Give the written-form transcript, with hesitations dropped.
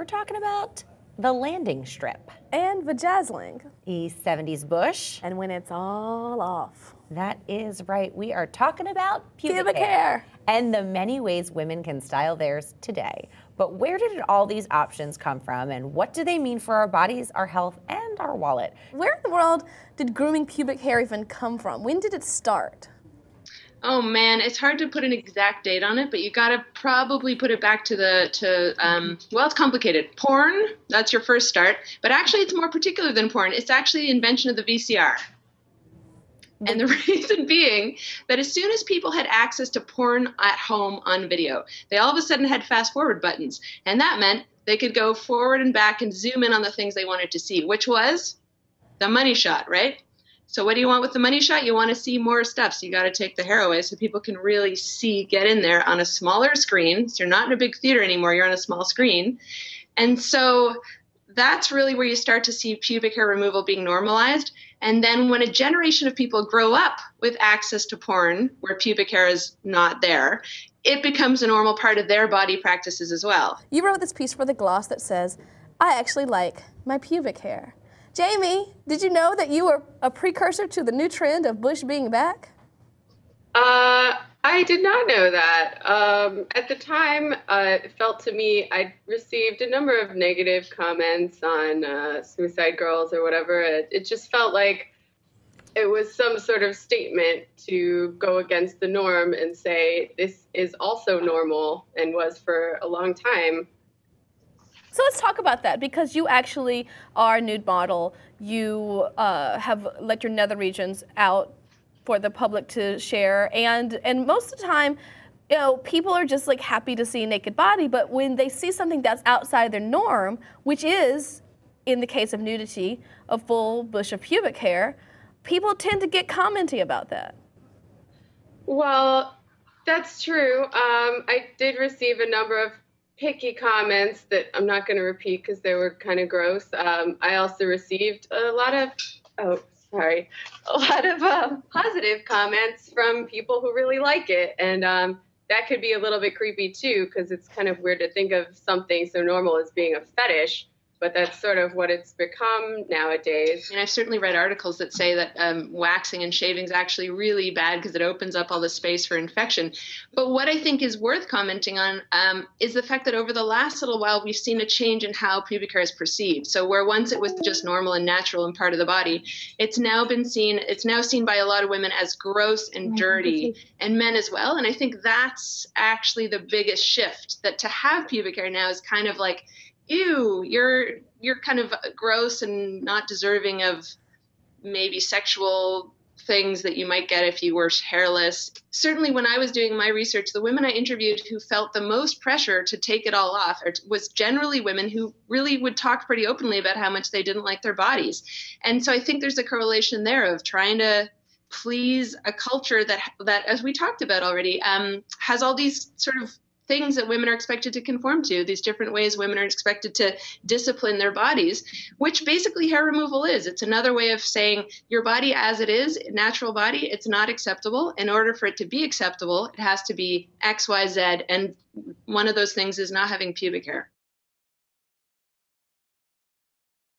We're talking about the landing strip. And vajazzling. The 70s bush. And when it's all off. That is right. We are talking about pubic hair. And the many ways women can style theirs today. But where did all these options come from, and what do they mean for our bodies, our health, and our wallet? Where in the world did grooming pubic hair even come from? When did it start? Oh man, it's hard to put an exact date on it, but you gotta probably put it back to well, it's complicated. Porn, that's your first start, but actually it's more particular than porn. It's actually the invention of the VCR. And the reason being that as soon as people had access to porn at home on video, they all of a sudden had fast forward buttons. And that meant they could go forward and back and zoom in on the things they wanted to see, which was the money shot, right? So what do you want with the money shot? You want to see more stuff. So you got to take the hair away so people can really see, get in there on a smaller screen. So you're not in a big theater anymore. You're on a small screen. And so that's really where you start to see pubic hair removal being normalized. And then when a generation of people grow up with access to porn where pubic hair is not there, it becomes a normal part of their body practices as well. You wrote this piece for The Gloss that says, I actually like my pubic hair. Jamie, did you know that you were a precursor to the new trend of bush being back? I did not know that. At the time, it felt to me, I received a number of negative comments on Suicide Girls or whatever. It just felt like it was some sort of statement to go against the norm and say this is also normal and was for a long time. So let's talk about that, because you actually are a nude model. You have let your nether regions out for the public to share, and most of the time, you know, people are just like happy to see a naked body, but when they see something that's outside their norm, which is, in the case of nudity, a full bush of pubic hair, people tend to get commenty about that. Well, that's true. I did receive a number of picky comments that I'm not going to repeat because they were kind of gross. I also received a lot of, positive comments from people who really like it. And that could be a little bit creepy too, because it's kind of weird to think of something so normal as being a fetish. But that's sort of what it's become nowadays. And I've certainly read articles that say that waxing and shaving is actually really bad because it opens up all the space for infection. But what I think is worth commenting on is the fact that over the last little while, we've seen a change in how pubic hair is perceived. So where once it was just normal and natural and part of the body, it's now seen by a lot of women as gross and dirty, and men as well. And I think that's actually the biggest shift, that to have pubic hair now is kind of like, ew, you're kind of gross and not deserving of maybe sexual things that you might get if you were hairless. Certainly when I was doing my research, the women I interviewed who felt the most pressure to take it all off was generally women who really would talk pretty openly about how much they didn't like their bodies. And so I think there's a correlation there of trying to please a culture that as we talked about already, has all these sort of things that women are expected to conform to, these different ways women are expected to discipline their bodies, which basically hair removal is. It's another way of saying your body as it is, natural body, it's not acceptable. In order for it to be acceptable, it has to be X, Y, Z, and one of those things is not having pubic hair.